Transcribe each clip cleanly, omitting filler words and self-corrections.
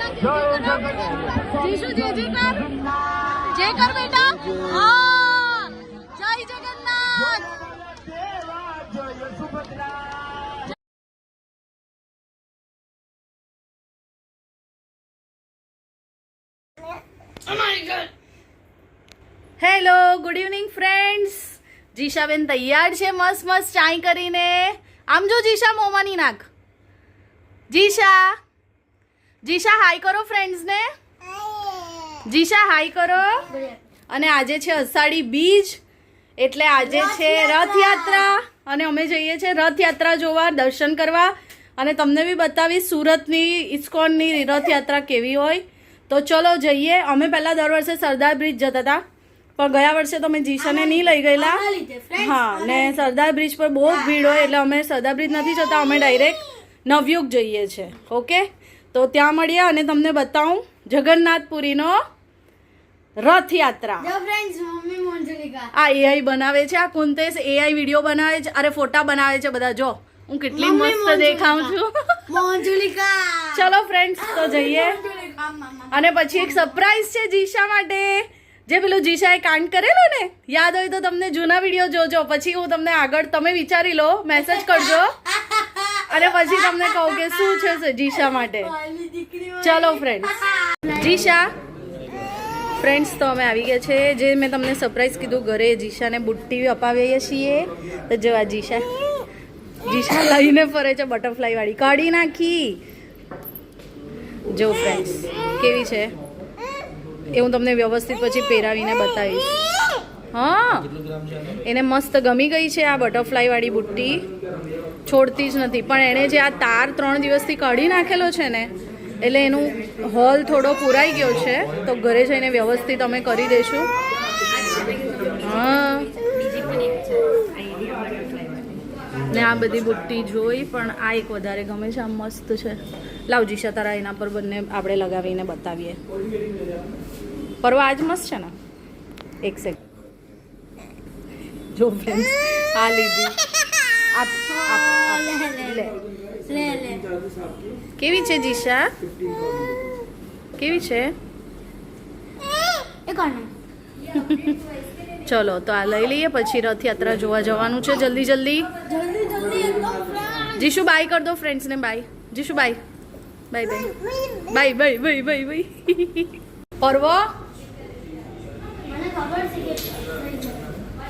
जीशु जय कर बेटा। हाँ जय Jagannath. Hello good evening friends, જીશાબેન તૈયાર છે મસ્ત મસ્ત ચાય કરીને. આમ જો જીશા મોમાની નાખ. જીશા જીશા હાય કરો ફ્રેન્ડ્સને. જીશા હાય કરો. અને આજે છે અષાઢી બીજ, એટલે આજે છે રથયાત્રા અને અમે જઈએ છીએ રથયાત્રા જોવા, દર્શન કરવા અને તમને બી બતાવીશ સુરતની ઇસ્કોનની રથયાત્રા કેવી હોય. તો ચલો જઈએ. અમે પહેલાં દર વર્ષે સરદાર બ્રિજ જતા હતા, પણ ગયા વર્ષે તો મેં જીશાને નહીં લઈ ગયેલા. હા, ને સરદાર બ્રિજ પર બહુ ભીડ હોય એટલે અમે સરદાર બ્રિજ નથી જતા, અમે ડાયરેક્ટ નવયુગ જઈએ છીએ. ઓકે, તો ત્યાં મળીએ અને તમને બતાવું જગન્નાથપુરીનો રથયાત્રા. આ એઆઈ બનાવે છે, આ કુંતેશ એઆઈ વિડીયો બનાવે છે, અરે ફોટા બનાવે છે બધા. જો હું કેટલી મસ્ત દેખાઉં છું. ચલો ફ્રેન્ડ્સ તો જઈએ. અને પછી એક સરપ્રાઈઝ છે જીશા માટે. જે પેલું જીશાએ કાંડ કરેલો ને, યાદ હોય તો તમને જૂના વિડીયો જોજો, પછી હું તમને આગળ તમે વિચારી લો, મેસેજ કરજો અને પછી તમને કહું કે શું છે જીશા માટે. ચલો ફ્રેન્ડ્સ, જીશા ફ્રેન્ડ્સ તો અમે આવી ગયા છે. જે મેં તમને સરપ્રાઈઝ કીધું, ઘરે જીશાને બુટ્ટી અપાવીએ છીએ. તો જો આ જીશા લઈને ફરે છે, બટરફ્લાય વાળી કાઢી નાખી. જો ફ્રેન્ડ્સ કેવી છે એ હું તમને વ્યવસ્થિત પછી પહેરાવીને બતાવીશ. હા, એને મસ્ત ગમી ગઈ છે આ બટરફ્લાય વાળી બુટ્ટી, છોડતી જ નથી. પણ એણે જે આ તાર 3 દિવસથી કાઢી નાખેલો છે ને, એટલે એનું હોલ થોડો પુરાઈ ગયો છે. તો ઘરે જઈને વ્યવસ્થિત અમે કરી દઈશું. હા, ને આ બધી બુટ્ટી જોઈ, પણ આ એક વધારે ગમે છે, આ મસ્ત છે. લાવ જીશા તારા એના પર બંને આપણે લગાવીને બતાવીએ. પરવા આજ મસ્ત છે ને. એક સેકન્ડ, જો ફ્રેન્ડ્સ આ લીધી. લે કેવી છે જીશા, કેવી છે? ચલો તો આ લઈ લઈએ, પછી રથયાત્રા જોવા જવાનું છે. જલ્દી જલ્દી. જીશુ બાય કર દો ફ્રેન્ડ્સ ને. Bye Jishu, bye bye bye bye bye bye bye. પર્વ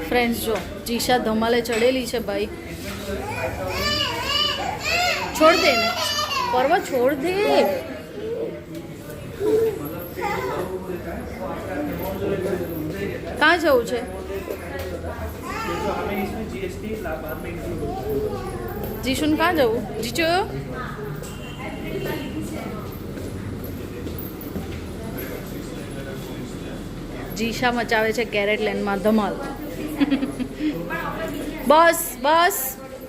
ફ્રેન્ડ્સ જો જીશા ધમાલે ચડેલી છે ભાઈ. છોડ દે ને પર્વ, છોડ દે. ક્યાં જવું છે જીશુન? ક્યાં જવું જીચુ? જીશા મચાવે છે કેરેટ લેન્ડમાં ધમાલ. બસ બસ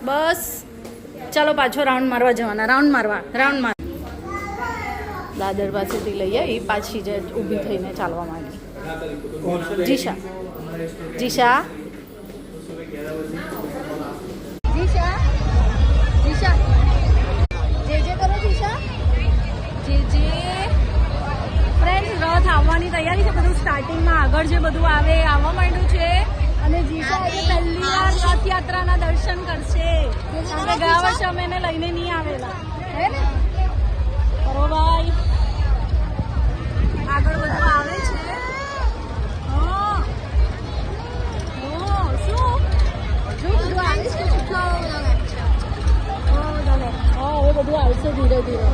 બસ, ચાલો પાછો રાઉન્ડ મારવા જવાના. રાઉન્ડ માર. દાદર પાસેથી લઈ આવી, પાછી જે ઊભી થઈને ચાલવા માંડી. જીશા જીશા જીશા જીશા જે કરો જીશા. જે ફ્રેન્ડ્સ રથ આવવાની તૈયારી છે. બધું સ્ટાર્ટિંગમાં આગળ જે બધું આવે આવવા માંડ્યું છે. અને જીશા આજે પહેલી વાર રથયાત્રાના દર્શન કરશે, કારણ કે ગયા વર્ષે અમે એને લઈને નહીં આવેલા. હે ને ભાઈ, આગળ બધું આવે છે. બધું આવશે ધીરે ધીરે.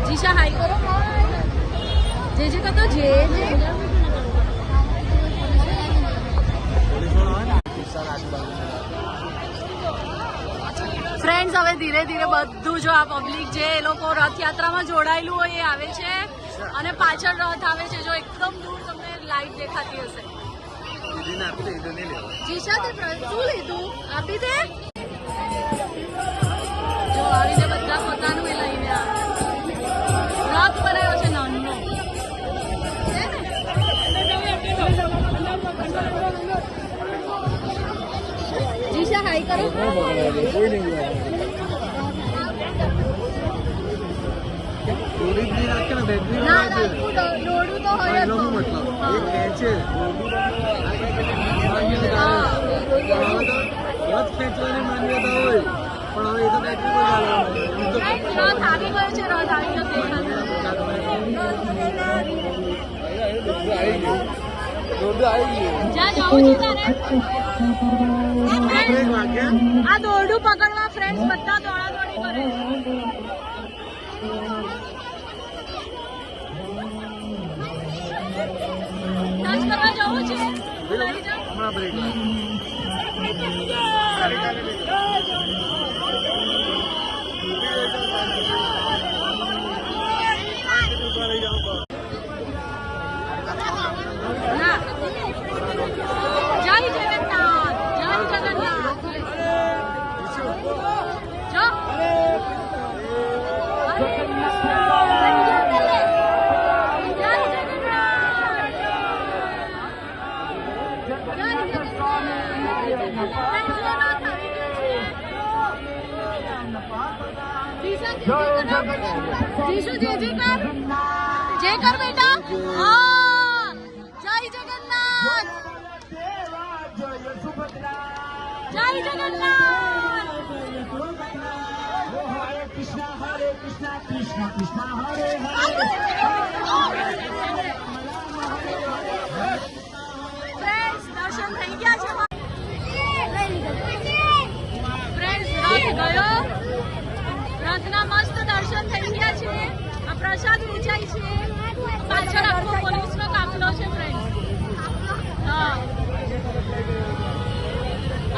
જીશા હાઈ કરો. જે કહો જે ફ્રેન્ડ્સ, હવે ધીરે ધીરે બધું જો આ પબ્લિક જે એ લોકો રથયાત્રામાં જોડાયેલું હોય એ આવે છે. અને પાછળ રથ આવે છે, જો એકદમ દૂર તમને લાઈટ દેખાતી હશે. જીશા તે શું લીધું? આપી દે. જો આવી રીતે બધા પોતાનું એ લઈને આવે. રથ બનાવ્યો છે નાનો. જીશા હાઈ કરો. દોરડું તો હોય જ ખેંચવાની માન્યતા હોય પણ હવે એ તો બેટરી પર રથ આવી ગયો છે. રથ આવી ગયો. આ દોરડું પકડવા ફ્રેન્ડ્સ બધા દોડાદોડી કરે. નાચ કરવા જવું છે. લઈ જાઓ. હમણાં બ્રેક जय कर बेटा. हाँ जय जगन्नाथ. जय जगन्नाथ. हरे कृष्णा कृष्णा कृष्णा हरे फ्रेंड्स दर्शन થઈ ગયા છે. ફ્રેન્ડ્સ રથ ગયો. રથના મસ્ત દર્શન થઈ ગયા છે. આ પ્રસાદ વેચાય છે. પાછળ આખો પોલીસનો કાફલો છે ફ્રેન્ડ્સ. હા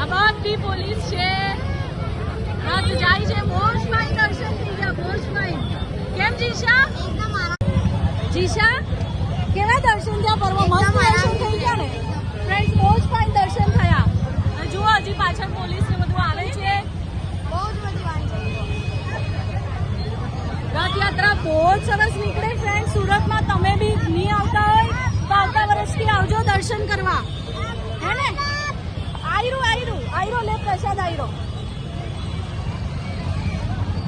આ બધી પોલીસ છે. રથ જાય છે. મોસ્ટ ફાઇન દર્શન થઈ ગયા. Most fine. કેમ જીશા? જીશા કેવા દર્શન થયા? પરમ મસ્ત દર્શન થઈ ગયા ને ફ્રેન્ડ્સ. મોસ્ટ ફાઇન દર્શન થયા. જુઓ હજી પાછળ પોલીસ ને બધું આવે છે. રથયાત્રા બહુ જ સરસ નીકળે ફ્રેન્ડ. સુરતમાં તમે બી નહીં આવતા હોય તો આવતા વર્ષથી આવજો દર્શન કરવા. હે ને? આયરો લે પ્રસાદ આયરો.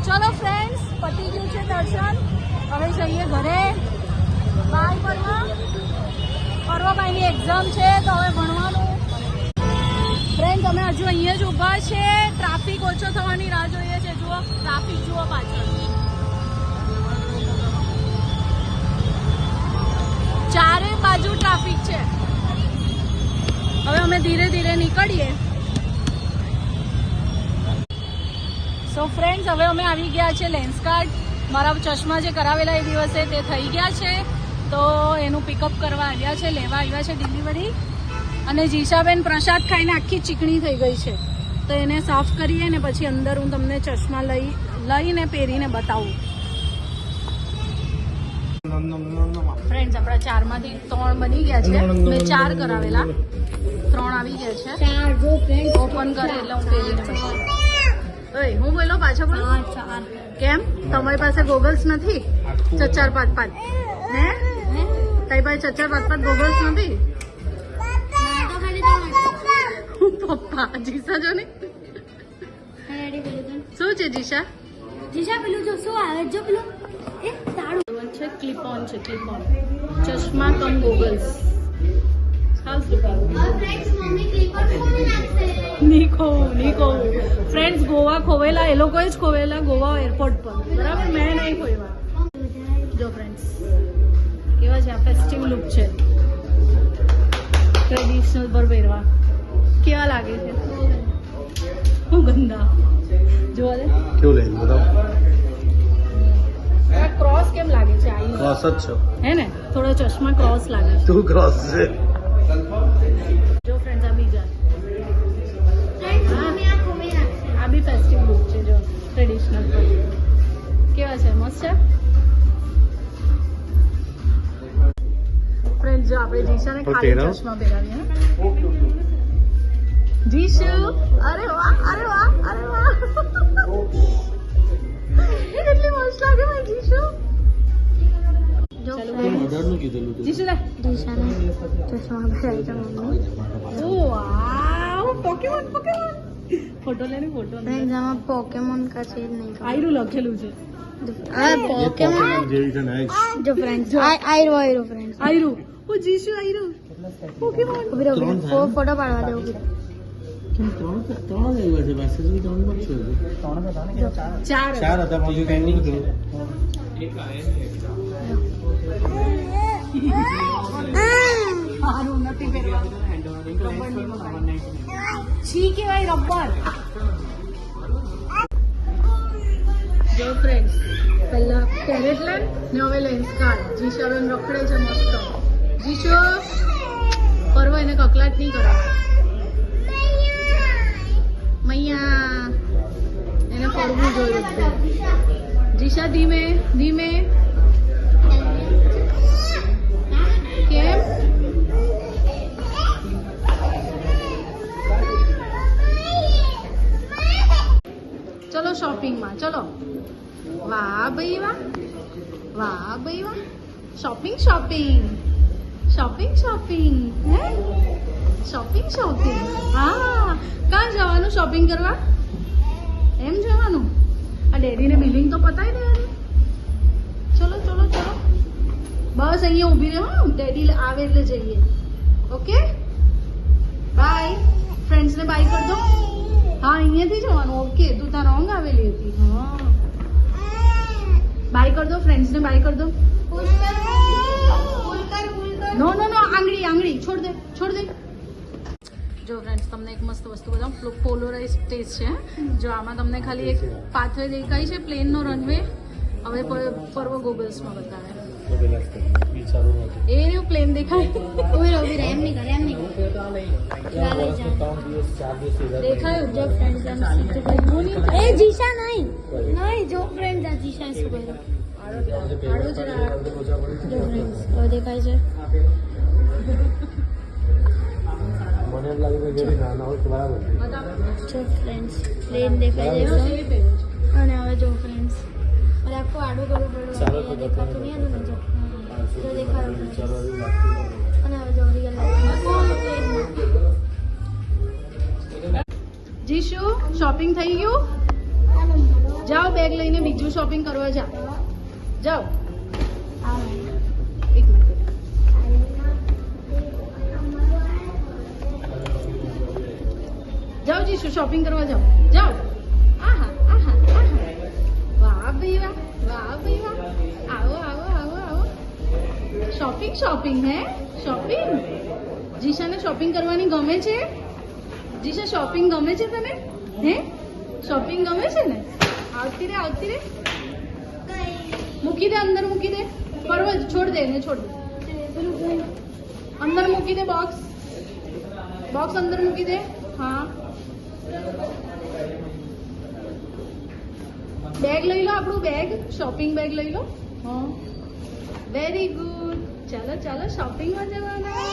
ચલો ફ્રેન્ડ્સ પતી ગયું છે દર્શન. હવે જઈએ ઘરે. બાય પરવાભાઈની એક્ઝામ છે તો હવે ભણવાનું. ફ્રેન્ડ્સ અમે હજુ અહીંયા જ ઊભા છે. ટ્રાફિક ઓછો થવાની રાહ જોઈએ છે. જુઓ ટ્રાફિક જુઓ પાછળ. ચારે બાજુ ટ્રાફિક છે. હવે અમે ધીરે ધીરે નીકળીએ. સો ફ્રેન્ડ્સ હવે અમે આવી ગયા છે લેન્સકાર્ડ. મારા ચશ્મા જે કરાવેલા એ દિવસે તે થઈ ગયા છે તો એનું પિકઅપ કરવા આવ્યા છે. લેવા આવ્યા છે ડિલિવરી. અને જીશાબેન પ્રસાદ ખાઈને આખી ચીકણી થઈ ગઈ છે તો એને સાફ કરીએ ને પછી અંદર હું તમને ચશ્મા લઈને પહેરીને બતાવું. ફ્રેન્ડ્સ આપણા 4 માંથી 3 બની ગયા છે. મેં 4 કરાવેલા. 3 આવી ગયા છે. ઓપન કરે એટલે હું પહેરીને બતાવું. ઓય હું બોલો પાછો બોલો. કેમ તમારી પાસે ગોગલ્સ નથી? 4 5 5 હે તારી પાસે 4 5 5 ગોગલ્સ નથી? પપ્પા જીસા જો ને શું છે જીશા? જીશા પેલું જો શું આવે જો પેલું એ તાળું છે. ક્લિપ ઓન છે. ક્લિપ ઓન ચશ્મા કમ ગોગલ્સ. નીકો ફ્રેન્ડ્સ ગોવા ખોવેલા એ લોકોએ જ ખોવેલા ગોવા એરપોર્ટ પર. બરાબર મેં નહીં ખોવા. જો ફ્રેન્ડ્સ કેવા છે. આ ફેસ્ટિવ લુક છે. ટ્રેડિશનલ પર પહેરવા કેવા લાગે છે? હું ગંદા જોવા દે કેવું લાગે બતાવો. આ ક્રોસ કેમ લાગે છે? ક્રોસ જ છો હે ને? થોડો ચશ્મા ક્રોસ લાગે છે. તું ક્રોસ છે. જો ફ્રેન્ડ્સ આ બીજા આ બી ફેસ્ટિવ લુક છે. જો ટ્રેડિશનલ પર કેવા છે? મસ્ત છે ફ્રેન્ડ્સ. જો આપણે જીશાને ખાલી ચશ્મા પહેરાવીએ. જીશુ અરે વાહ અરે વાહ અરે વાહ કેટલી મસ્ત લાગે ભાઈ જીશુ. જો જીશુ લે જીશાને ચશ્મા પહેરાવી છે મમ્મી. ઓ વાવ પોકેમોન ફોટો લેને ફોટો. ફ્રેન્ડ્સ આમાં પોકેમોન કા છે નહીં ખબર. આયરું લખેલું છે. પોકેમોન જેવી છે નાઈસ. જો ફ્રેન્ડ્સ આયરો ફ્રેન્ડ્સ આયરું ઓ જીશુ આયરું પોકેમોન ઉભી રહો ફોટો પાડવા દે ઉભી રહો. ત્રણ જ આવ્યા છે પાસે સુધી ત્રણ જ છે. ચાર ચાર હતા બીજું કઈ નહીં હતું. સારું નથી પહેરવા છી કહેવાય રબર. જો ફ્રેન્ડ્સ પહેલા કેરેટ લેન્ડ ને હવે લેન્સ કાર્ડ. જીશાબેન રખડે છે મસ્ત. જીશો પરવા એને કકલાટ નહીં કરાવે. મૈયા એને ફરવું જોયું છે. જીશા ધીમે ધીમે. કેમ ચલો શોપિંગમાં ચલો. વાહ ભાઈ વાહ વાહ ભાઈ વાહ. શોપિંગ શોપિંગ શોપિંગ શોપિંગ હે શોપિંગ શોપિંગ. હા ક્યાં જવાનું શોપિંગ કરવા? એમ જવાનું? આ ડેડીને બિલિંગ તો પતાવી દેવાનું. ચલો ચલો ચલો બસ અહીંયા ઊભી રહે. હા ડેડી આવે એટલે જઈએ. Okay bye. ફ્રેન્ડ્સને બાય કરી દો. હા અહીંયાથી જવાનું. ઓકે તું ત્યાં રોંગ આવેલી હતી. હા બાય કરી દો. ફ્રેન્ડ્સને બાય કરી દો. નો નો નો આંગળી આંગળી છોડ દે છોડ દે. જો ફ્રેન્ડ્સ તમને એક મસ્ત વસ્તુ બતાવું. પોલોરાઇઝ સ્ટેજ છે. જો આમાં તમને ખાલી એક પાથવે દેખાય છે પ્લેનનો રનવે. હવે પર્વ ગોગલ્સમાં બતાવે. એ રહ્યું પ્લેન દેખાય. ઉભી રહો એમ નહીં કરે એમ નહીં કરે. દેખાયું જો ફ્રેન્ડ્સ આમ એ જીશા નહીં જો ફ્રેન્ડ્સ આ જીશા શું કર્યું. આડો જ રાખ. જો ફ્રેન્ડ્સ હવે દેખાય છે. મને એમ લાગે કે જેવી નાના હોય તો બરાબર છે. જો ફ્રેન્ડ્સ પ્લેન દેખાય છે અને હવે જો ફ્રેન્ડ્સ અરે આખું આડું કરવું પડ્યું. ચાલો તો દેખાતું નહીં હતું ને જો દેખાયું friends. ચાલો એવું લાગતું. અને હવે જો રિયલ જીશુ શોપિંગ થઈ ગયું? જાઓ બેગ લઈને બીજું શોપિંગ કરવા જાઓ. જાઓ એક મિનિટ. જાઓ જીશુ શોપિંગ કરવા જાઓ. જાઓ. આહા આહા આહા. વાહ ભાઈ વાહ વાહ ભાઈ વાહ. આવો આવો આવો આવો. શોપિંગ શોપિંગ હે શોપિંગ. જીશાને શોપિંગ કરવાની ગમે છે? જીશા શોપિંગ ગમે છે તને? હે શોપિંગ ગમે છે ને? આવતી રે આવતી રે. મૂકી દે અંદર મૂકી દે. પરવા છોડ દે ને છોડ દે. અંદર મૂકી દે બોક્સ. બોક્સ અંદર મૂકી દે. હા બેગ લઈ લો આપણું બેગ. શોપિંગ બેગ લઈ લો. હા વેરી ગુડ. ચાલો ચાલો શોપિંગમાં જવાના.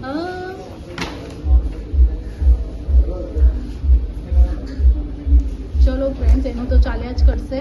હા ચલો ફ્રેન્ડ્સ એનું તો ચાલ્યા જ કરશે.